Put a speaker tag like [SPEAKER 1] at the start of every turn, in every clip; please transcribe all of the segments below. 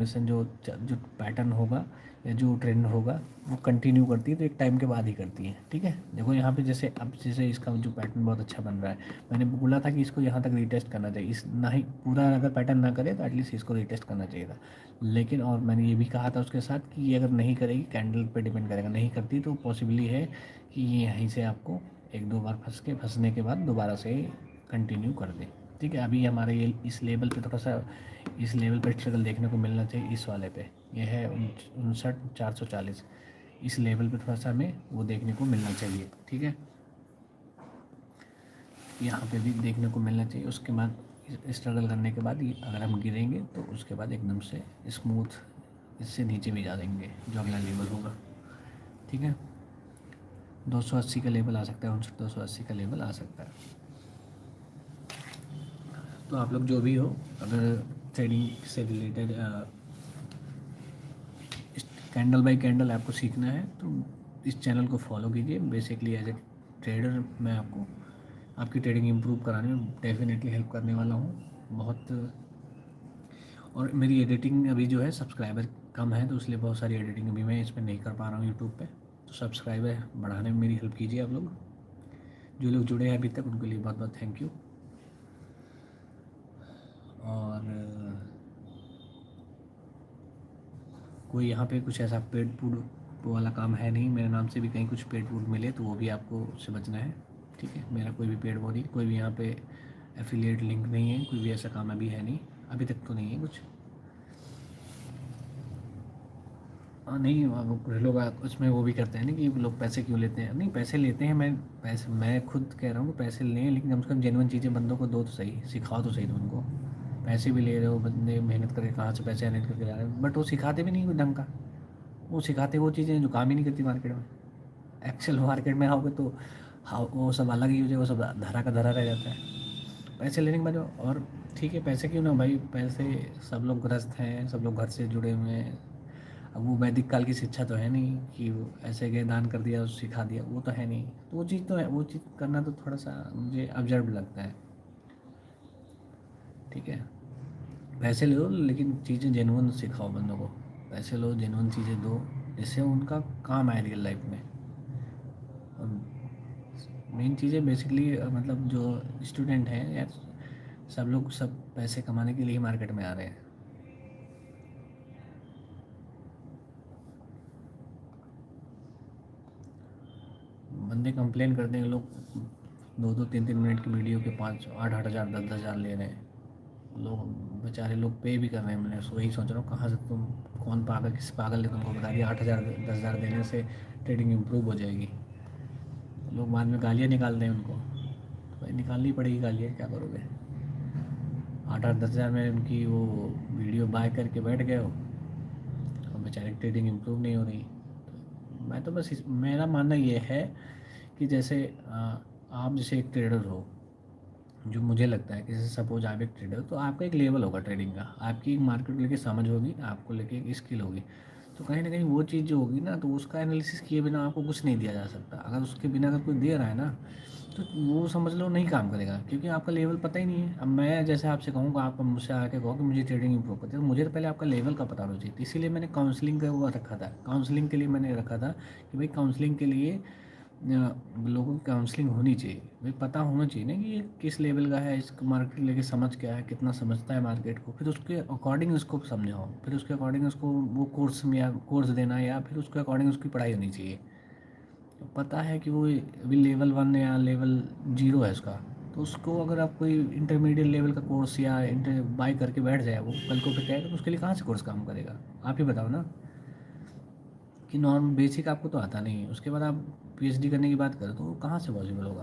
[SPEAKER 1] Mission जो pattern होगा या जो ट्रेंड होगा वो कंटिन्यू करती है, तो एक टाइम के बाद ही करती है। ठीक है, देखो यहाँ पे जैसे अब जैसे इसका जो पैटर्न बहुत अच्छा बन रहा है, मैंने बोला था कि इसको यहाँ तक रीटेस्ट करना चाहिए, इस ना ही पूरा अगर पैटर्न ना करे तो एटलीस्ट इसको रीटेस्ट करना चाहिए था। लेकिन और मैंने ये भी कहा था उसके साथ कि ये अगर नहीं करेगी, कैंडल पे डिपेंड करेगा, नहीं करती तो पॉसिबली है कि ये यहीं से आपको एक दो बार फंसने के बाद दोबारा से कंटिन्यू कर दे। ठीक है, अभी हमारे ये इस लेवल पे थोड़ा सा, इस लेवल पर स्ट्रगल देखने को मिलना चाहिए। इस वाले पे ये है 59,440, इस लेवल पे थोड़ा सा हमें वो देखने को मिलना चाहिए। ठीक है, यहाँ पे भी देखने को मिलना चाहिए। उसके बाद स्ट्रगल करने के बाद ये अगर हम गिरेंगे तो उसके बाद एकदम से स्मूथ इससे नीचे भी जा देंगे जो अगला लेवल होगा। ठीक है, 280 का लेवल आ सकता है, 59,280 का लेवल आ सकता है। तो आप लोग जो भी हो, अगर ट्रेडिंग से रिलेटेड कैंडल बाय कैंडल आपको सीखना है तो इस चैनल को फॉलो कीजिए। बेसिकली एज ए ट्रेडर मैं आपको आपकी ट्रेडिंग इम्प्रूव कराने में डेफिनेटली हेल्प करने वाला हूँ बहुत। और मेरी एडिटिंग अभी जो है सब्सक्राइबर कम है, तो इसलिए बहुत सारी एडिटिंग अभी मैं इसमें नहीं कर पा रहा हूँ यूट्यूब पे। तो सब्सक्राइबर बढ़ाने में मेरी हेल्प कीजिए आप लोग। जो लोग जुड़े हैं अभी तक उनके लिए बहुत बहुत थैंक यू। और कोई यहाँ पे कुछ ऐसा पेड फूड वाला काम है नहीं, मेरे नाम से भी कहीं कुछ पेड फूड मिले तो वो भी आपको उससे बचना है। ठीक है, मेरा कोई भी पेड वो नहीं, कोई भी यहाँ पे एफिलिएट लिंक नहीं है, कोई भी ऐसा काम अभी है नहीं, अभी तक तो नहीं है कुछ। हाँ नहीं, वो लोग उसमें वो भी करते हैं ना कि लोग पैसे क्यों लेते हैं। नहीं, पैसे लेते हैं, मैं खुद कह रहा हूँ कि पैसे लें, लेकिन कम से कम जेन्युइन चीज़ें बंदों को दो तो सही, सिखाओ तो सही तुम उनको। पैसे भी ले रहे हो, बंदे मेहनत करके कहाँ से पैसे अर्निंग करके ला रहे हैं, बट वो सिखाते भी नहीं कोई ढंग का। वो सिखाते वो चीज़ें जो काम ही नहीं करती मार्केट में। एक्चुअल मार्केट में आओगे तो हाँ वो सब अलग ही हो जाए, वो सब धरा का धरा रह जाता है। पैसे लेने के बाद और ठीक है, पैसे क्यों ना भाई, पैसे सब लोग ग्रस्त हैं, सब लोग घर से जुड़े हुए हैं। अब वो वैदिक काल की शिक्षा तो है नहीं कि वो ऐसे गए दान कर दिया सिखा दिया, वो तो है नहीं। तो वो चीज़ तो है, वो चीज़ करना तो थोड़ा सा मुझे ऑब्जर्व लगता है। ठीक है, पैसे लो लेकिन चीज़ें जेन्युइन सिखाओ बंदों को। पैसे लो, जेन्युइन चीज़ें दो जिससे उनका काम आए रियल लाइफ में। और मेन चीज़ें बेसिकली मतलब जो स्टूडेंट हैं यार, सब लोग सब पैसे कमाने के लिए ही मार्केट में आ रहे हैं। बंदे कंप्लेन करते हैं, लोग 2-2 3-3 मिनट की वीडियो के 5-8-8 हज़ार 10-10 हज़ार ले रहे हैं। लोग बेचारे लोग पे भी कर रहे हैं। मैं वही सोच रहा हूँ कहाँ से तुम, कौन पागल, किस पागल ने तुमको बता दिया 8 हज़ार 10 हज़ार देने से ट्रेडिंग इम्प्रूव हो जाएगी। लोग बाद में गालियाँ निकालते हैं उनको, तो भाई निकालनी पड़ेगी गालियाँ, क्या करोगे। 8-8 10 हज़ार में उनकी वो वीडियो बाय करके बैठ गए हो और बेचारे ट्रेडिंग इम्प्रूव नहीं हो रही। तो मैं तो बस मेरा मानना ये है कि जैसे आप जैसे एक ट्रेडर हो, जो मुझे लगता है कि जैसे सपोज आप एक ट्रेडर हो तो आपका एक लेवल होगा ट्रेडिंग का, आपकी मार्केट को लेके समझ होगी, आपको लेके एक स्किल होगी। तो कहीं ना कहीं वो चीज़ जो होगी ना, तो उसका एनालिसिस किए बिना आपको कुछ नहीं दिया जा सकता। अगर उसके बिना अगर कोई दे रहा है ना, तो वो समझ लो नहीं काम करेगा, क्योंकि आपका लेवल पता ही नहीं है। अब मैं जैसे आपसे कहूँगा, आप मुझसे आके कहो कि मुझे ट्रेडिंग इंप्रूव करते हैं, तो मुझे तो पहले आपका लेवल का पता होना चाहिए। तो इसीलिए मैंने काउंसलिंग का वो रखा था, काउंसलिंग के लिए मैंने रखा था कि भाई काउंसलिंग के लिए लोगों की काउंसलिंग होनी चाहिए। भाई पता होना चाहिए ना कि ये किस लेवल का है, इसको मार्केट लेके समझ क्या है, कितना समझता है मार्केट को, फिर उसके अकॉर्डिंग उसको समझाओ, फिर उसके अकॉर्डिंग उसको वो कोर्स में या कोर्स देना, या फिर उसके अकॉर्डिंग उसकी पढ़ाई होनी चाहिए। तो पता है कि वो अभी लेवल 1 या लेवल 0 है उसका, तो उसको अगर आप कोई इंटरमीडिएट लेवल का कोर्स या इंटर बाई करके बैठ जाए, वो कल को फिर कहेगा तो उसके लिए कहाँ से कोर्स काम करेगा। आप ही बताओ ना, कि नॉर्म बेसिक आपको तो आता नहीं है, उसके बाद आप पीएचडी करने की बात करें तो वो कहाँ से पॉसिबल होगा।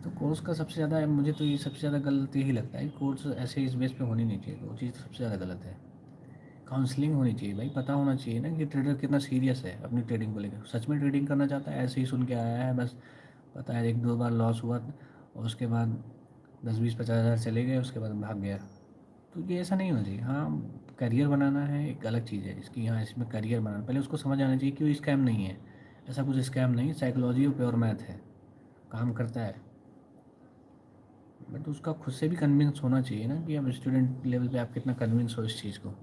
[SPEAKER 1] तो कोर्स का सबसे ज़्यादा, मुझे तो ये सबसे ज़्यादा गलत यही लगता है कि कोर्स ऐसे इस बेस पे होनी नहीं चाहिए, तो वो चीज़ सबसे ज़्यादा गलत है। काउंसलिंग होनी चाहिए भाई, पता होना चाहिए ना कि ट्रेडर कितना सीरियस है अपनी ट्रेडिंग को लेकर, सच में ट्रेडिंग करना चाहता है, ऐसे ही सुन के आया है बस। पता है 1-2 बार लॉस हुआ और उसके बाद 10-20-50 हज़ार चले गए, उसके बाद भाग गया। तो ये ऐसा नहीं होना चाहिए। हाँ, करियर बनाना है एक अलग चीज़ है इसकी, हाँ इसमें करियर बनाना, पहले उसको समझ आना चाहिए कि वो स्कैम नहीं है। ऐसा कुछ स्कैम नहीं, साइकोलॉजी और प्योर मैथ है, काम करता है। बट उसका खुद से भी कन्विंस होना चाहिए ना कि अब स्टूडेंट लेवल पे आप कितना कन्विंस हो इस चीज़ को।